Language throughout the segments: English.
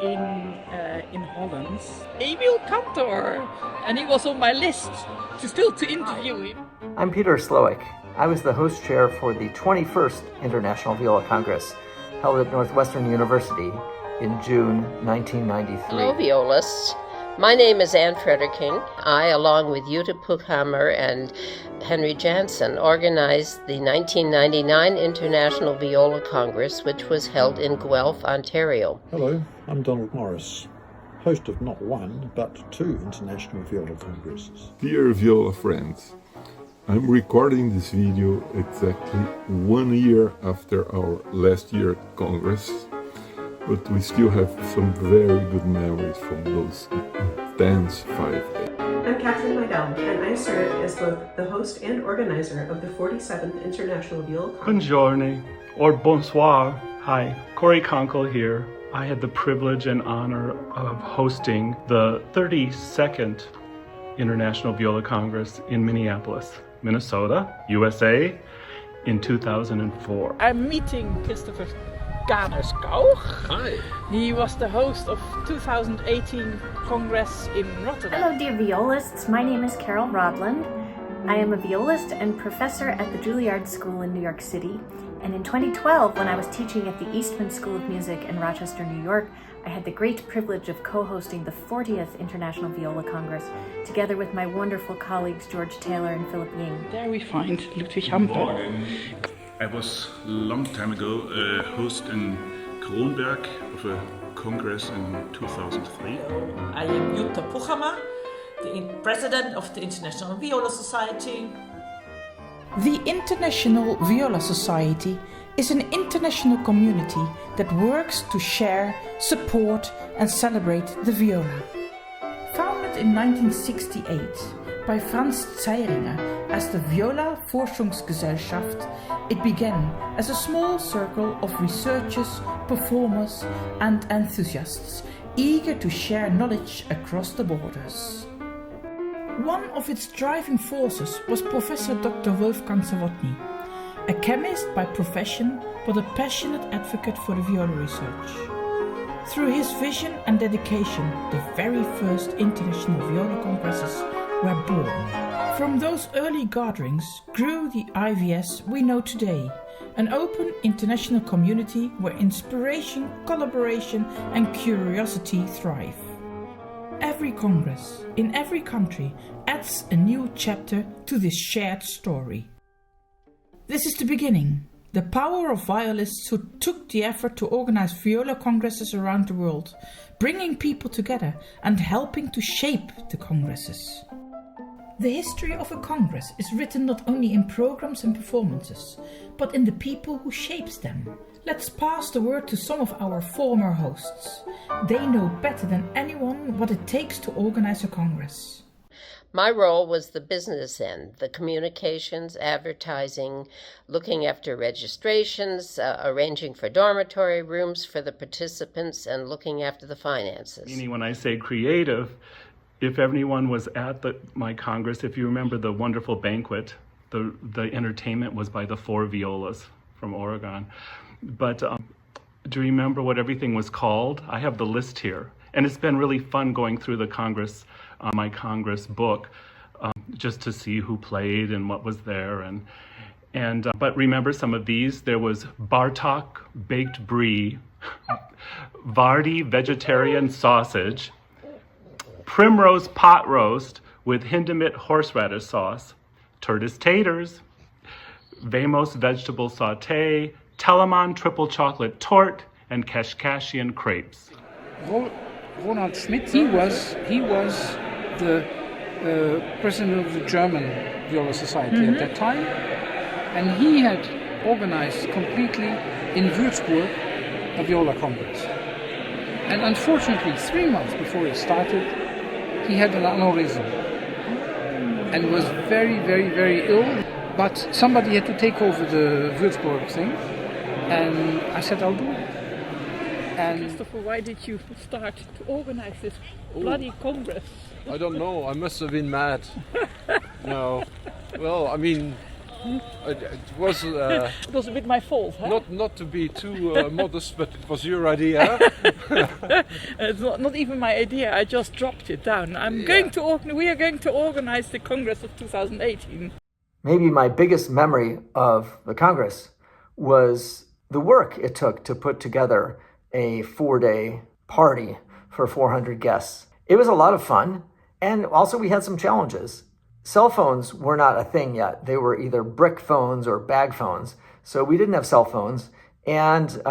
in Holland, Emil Cantor, and he was on my list to interview him. I'm Peter Slowick. I was the host chair for the 21st International Viola Congress, held at Northwestern University in June 1993. Hello, violists. My name is Ann Frederking. I, along with Jutta Puchhammer and Henry Jansen, organized the 1999 International Viola Congress, which was held in Guelph, Ontario. Hello, I'm Donald Morris, host of not one, but two International Viola Congresses. Dear viola friends, I'm recording this video exactly 1 year after our last year Congress, but we still have some very good memories from those intense 5 days. I'm Kathleen Meidel, and I serve as both the host and organizer of the 47th International Viola Congress. Buongiorno, or bonsoir. Hi, Corey Conkle here. I had the privilege and honor of hosting the 32nd International Viola Congress in Minneapolis, Minnesota, USA, in 2004. I'm meeting Christopher Kanerskoog. Hi. He was the host of 2018 Congress in Rotterdam. Hello dear violists, my name is Carol Rodland. I am a violist and professor at the Juilliard School in New York City. And in 2012, when I was teaching at the Eastman School of Music in Rochester, New York, I had the great privilege of co-hosting the 40th International Viola Congress, together with my wonderful colleagues George Taylor and Philip Ying. There we find Ludwig Hamper. I was a long time ago host in Kronberg of a congress in 2003. I am Jutta Puchhammer, the president of the International Viola Society. The International Viola Society is an international community that works to share, support and celebrate the viola. Founded in 1968 by Franz Zeiringer as the Viola Forschungsgesellschaft, it began as a small circle of researchers, performers and enthusiasts eager to share knowledge across the borders. One of its driving forces was Professor Dr. Wolfgang Zawodny, a chemist by profession but a passionate advocate for the viola research. Through his vision and dedication, the very first International Viola Congresses were born. From those early gatherings grew the IVS we know today, an open international community where inspiration, collaboration and curiosity thrive. Every congress, in every country, adds a new chapter to this shared story. This is the beginning, the power of violists who took the effort to organize viola congresses around the world, bringing people together and helping to shape the congresses. The history of a congress is written not only in programs and performances, but in the people who shapes them. Let's pass the word to some of our former hosts. They know better than anyone what it takes to organize a congress. My role was the business end, the communications, advertising, looking after registrations, arranging for dormitory rooms for the participants, and looking after the finances. Meaning when I say creative, if anyone was at my Congress, if you remember the wonderful banquet, the entertainment was by the 4 violas from Oregon. But do you remember what everything was called? I have the list here. And it's been really fun going through the Congress, my Congress book, just to see who played and what was there. But remember some of these? There was Bartok baked brie, Vardy vegetarian sausage, Primrose pot roast with Hindemith horseradish sauce, Turtis taters, Vamos vegetable sauté, Telemann triple chocolate tort, and Kashkashian crepes. Ronald Schmidt, he was the president of the German Viola Society at that time, and he had organized completely in Würzburg a Viola Congress. And unfortunately, 3 months before it started, he had an aneurysm and was very, very, very ill. But somebody had to take over the Würzburg thing, and I said, I'll do it. And Christopher, why did you start to organize this bloody congress? I don't know, I must have been mad. No. Well, I mean, It was It was a bit my fault, huh? not to be too modest, but it was your idea. It's not even my idea. I just dropped it down. We are going to organize the Congress of 2018. Maybe my biggest memory of the Congress was the work it took to put together a 4-day party for 400 guests. It was a lot of fun, and also we had some challenges. Cell phones were not a thing yet. They were either brick phones or bag phones, so we didn't have cell phones, and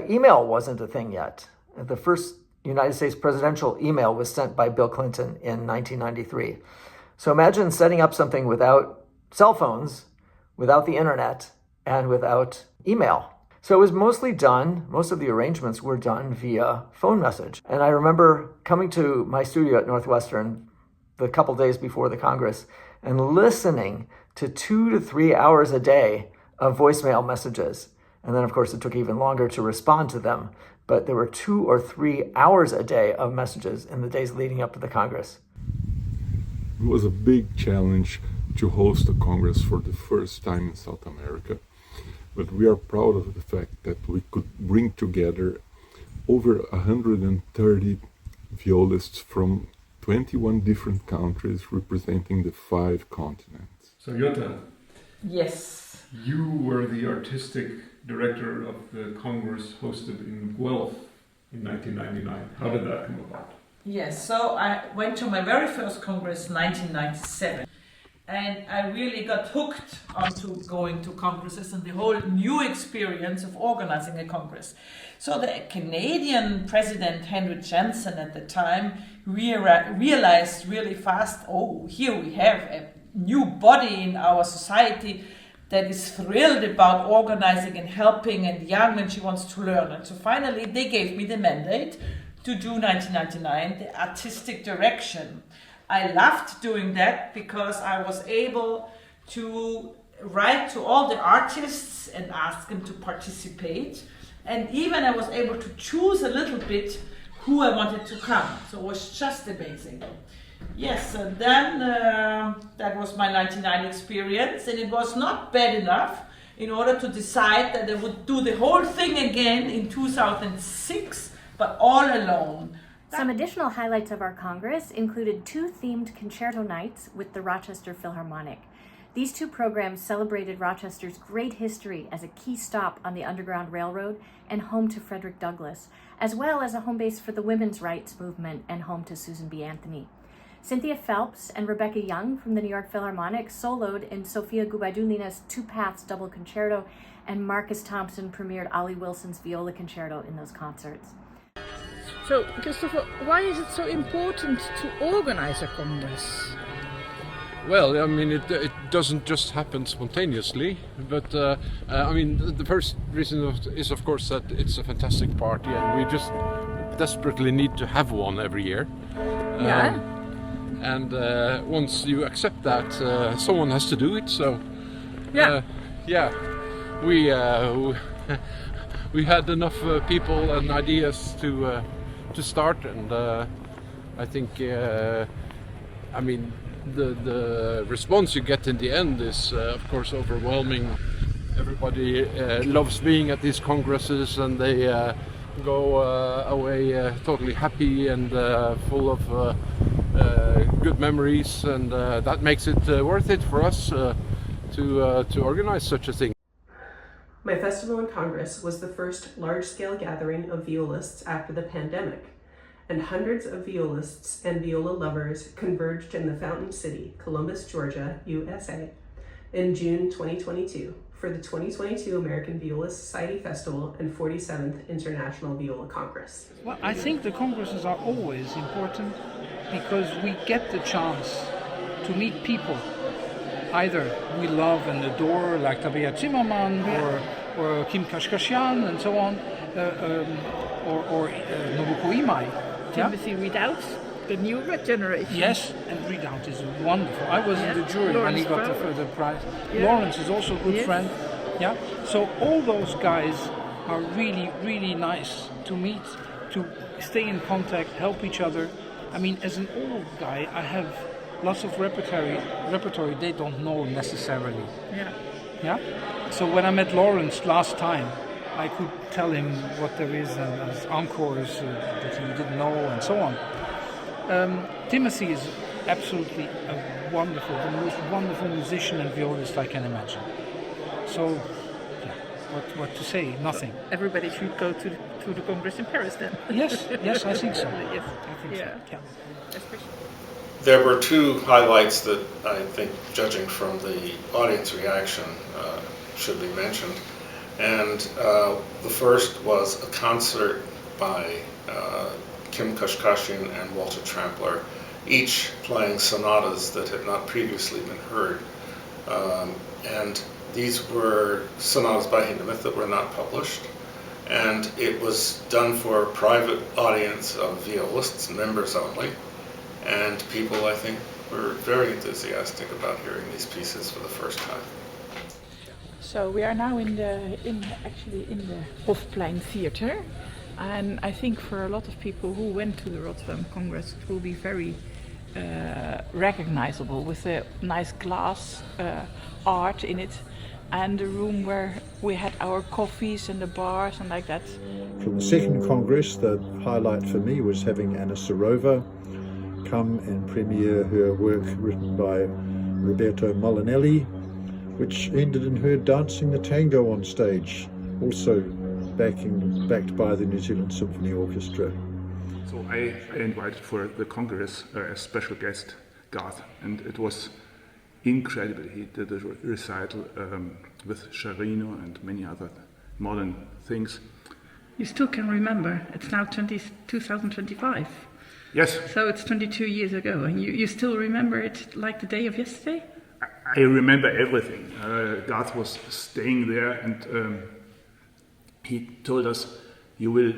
email wasn't a thing yet. The first United States presidential email was sent by Bill Clinton in 1993. So imagine setting up something without cell phones, without the internet, and without email. So it was most of the arrangements were done via phone message. And I remember coming to my studio at Northwestern the couple days before the Congress and listening to 2 to 3 hours a day of voicemail messages. And then, of course, it took even longer to respond to them. But there were 2 or 3 hours a day of messages in the days leading up to the Congress. It was a big challenge to host a Congress for the first time in South America. But we are proud of the fact that we could bring together over 130 violists from 21 different countries representing the 5 continents. So Jutta, Yes. you were the artistic director of the Congress hosted in Guelph in 1999. How did that come about? Yes, so I went to my very first Congress in 1997. And I really got hooked onto going to congresses and the whole new experience of organizing a congress. So the Canadian President Henry Jansen at the time realized really fast, oh, here we have a new body in our society that is thrilled about organizing and helping and young, and she wants to learn. And so finally they gave me the mandate to do 1999, the artistic direction. I loved doing that because I was able to write to all the artists and ask them to participate. And even I was able to choose a little bit who I wanted to come. So it was just amazing. Yes, and then that was my 99 experience, and it was not bad enough in order to decide that I would do the whole thing again in 2006, but all alone. Some additional highlights of our Congress included 2 themed concerto nights with the Rochester Philharmonic. These 2 programs celebrated Rochester's great history as a key stop on the Underground Railroad and home to Frederick Douglass, as well as a home base for the women's rights movement and home to Susan B. Anthony. Cynthia Phelps and Rebecca Young from the New York Philharmonic soloed in Sofia Gubaidulina's 2 Paths double concerto, and Marcus Thompson premiered Ollie Wilson's viola concerto in those concerts. So, Christopher, why is it so important to organize a Congress? Well, I mean, it doesn't just happen spontaneously, but I mean, the first reason is, of course, that it's a fantastic party, and we just desperately need to have one every year. Yeah. And once you accept that, someone has to do it. So, we had enough people and ideas to start, and I think, I mean, the response you get in the end is, of course, overwhelming. Everybody loves being at these congresses, and they go away totally happy and full of good memories, and that makes it worth it for us to organize such a thing. My festival in Congress was the first large-scale gathering of violists after the pandemic, and hundreds of violists and viola lovers converged in the Fountain City, Columbus, Georgia, USA, in June 2022 for the 2022 American Viola Society Festival and 47th International Viola Congress. Well, I think the congresses are always important because we get the chance to meet people either we love and adore, like Tabea Zimmermann or Kim Kashkashian and so on, or Nobuko Imai. Timothy Ridout, the newer generation. Yes, and Ridout is wonderful. I was in the jury when he got the prize. Yeah. Lawrence is also a good friend. Yeah, so all those guys are really, really nice to meet, to stay in contact, help each other. I mean, as an old guy, I have lots of repertory they don't know necessarily. Yeah. Yeah. So when I met Lawrence last time, I could tell him what there is and his encores that he didn't know and so on. Timothy is absolutely the most wonderful musician and violist I can imagine. So, yeah, what to say? Nothing. Everybody should go to the Congress in Paris then. Yes, I think so. Yes. I think so. Yeah. Especially. There were two highlights that I think, judging from the audience reaction, should be mentioned. And the first was a concert by Kim Kashkashian and Walter Trampler, each playing sonatas that had not previously been heard. And these were sonatas by Hindemith that were not published. And it was done for a private audience of violists, members only. And people, I think, were very enthusiastic about hearing these pieces for the first time. So we are now in the Hofplein Theatre, and I think for a lot of people who went to the Rotterdam Congress, it will be very recognizable with the nice glass art in it, and the room where we had our coffees and the bars and like that. From the second Congress, the highlight for me was having Anna Serova come and premiere her work written by Roberto Molinelli, which ended in her dancing the tango on stage, also backed by the New Zealand Symphony Orchestra. So I invited for the Congress a special guest, Garth, and it was incredible. He did a recital with Sciarrino and many other modern things. You still can remember, it's now 2025. Yes. So it's 22 years ago, and you still remember it like the day of yesterday? I remember everything. Garth was staying there, and he told us, you will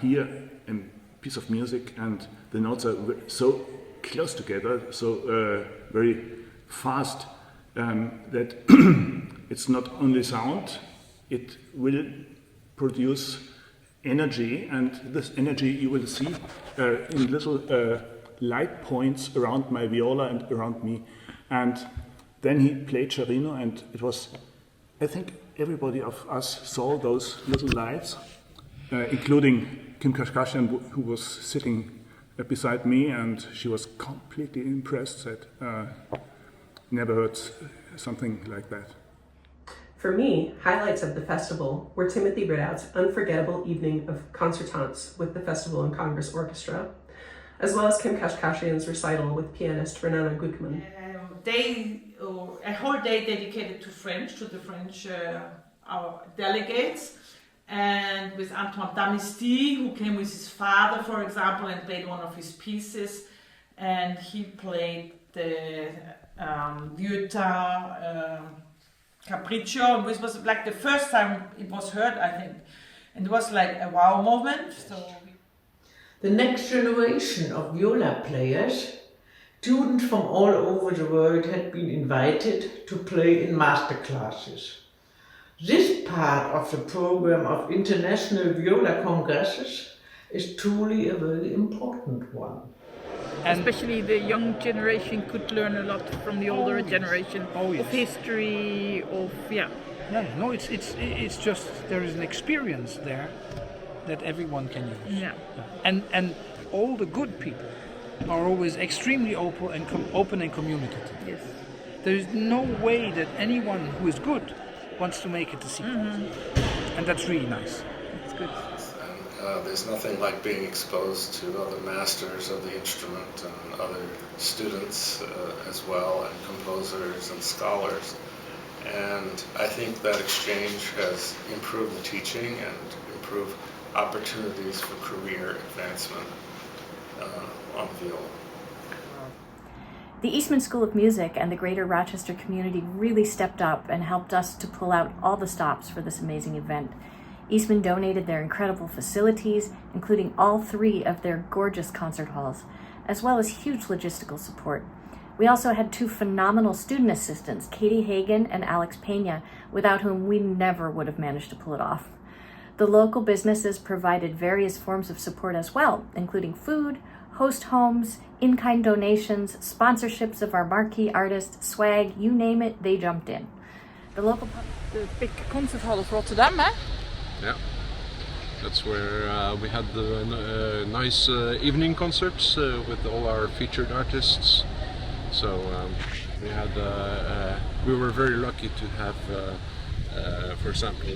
hear a piece of music, and the notes are so close together, so very fast, that it's not only sound, it will produce energy, and this energy you will see in little light points around my viola and around me. And then he played Sciarrino, and it was, I think everybody of us saw those little lights, including Kim Kashkashian, who was sitting beside me, and she was completely impressed, said, never heard something like that. For me, highlights of the festival were Timothy Ridout's unforgettable evening of concertants with the Festival and Congress Orchestra, as well as Kim Kashkashian's recital with pianist Renana Gutmann. A whole day dedicated to French, to the French our delegates, and with Antoine Damisty, who came with his father, for example, and played one of his pieces, and he played the Goethe Capriccio, which was like the first time it was heard, I think, and it was like a wow moment. So the next generation of viola players, students from all over the world, had been invited to play in master classes. This part of the program of International Viola Congresses is truly a very important one. And especially the young generation could learn a lot from the older generation of history, No, it's just there is an experience there that everyone can use. Yeah. And all the good people are always extremely open and communicative. Yes. There is no way that anyone who is good wants to make it a secret. And that's really nice. It's good. There's nothing like being exposed to other masters of the instrument and other students as well, and composers and scholars. And I think that exchange has improved the teaching and improved opportunities for career advancement on viola. The Eastman School of Music and the Greater Rochester community really stepped up and helped us to pull out all the stops for this amazing event. Eastman donated their incredible facilities, including all 3 of their gorgeous concert halls, as well as huge logistical support. We also had 2 phenomenal student assistants, Katie Hagan and Alex Pena, without whom we never would have managed to pull it off. The local businesses provided various forms of support as well, including food, host homes, in-kind donations, sponsorships of our marquee artists, swag, you name it, they jumped in. The local the big concert hall of Rotterdam, eh? Yeah. That's where we had the nice evening concerts with all our featured artists. So we were very lucky to have, for example,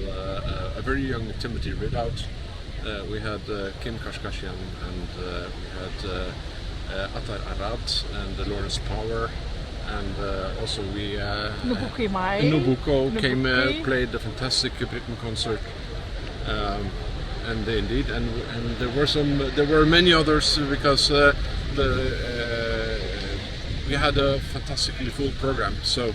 a very young Timothy Ridout. We had Kim Kashkashian, and we had Attar Arad and Lawrence Power, and also we Nubuko came, played a fantastic Britain concert. And indeed, and there were many others, because we had a fantastically full program, so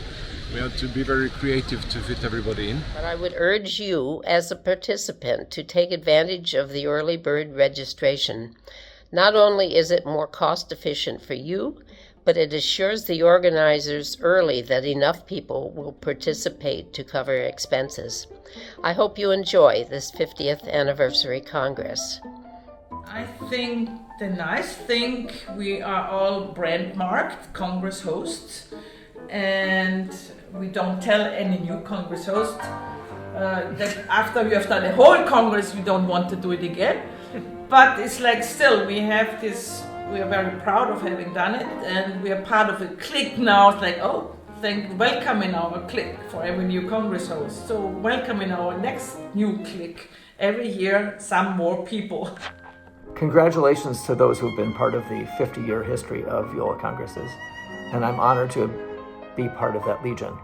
we had to be very creative to fit everybody in. But I would urge you as a participant to take advantage of the early bird registration. Not only is it more cost efficient for you, but it assures the organizers early that enough people will participate to cover expenses. I hope you enjoy this 50th Anniversary Congress. I think the nice thing, we are all brand marked Congress hosts, and we don't tell any new Congress host that after you have done the whole Congress you don't want to do it again. But it's like still we have this, we are very proud of having done it, and we are part of a clique now. It's like, oh, welcome in our clique for every new Congress host. So welcome in our next new clique. Every year, some more people. Congratulations to those who've been part of the 50-year history of Viola Congresses, and I'm honored to be part of that legion.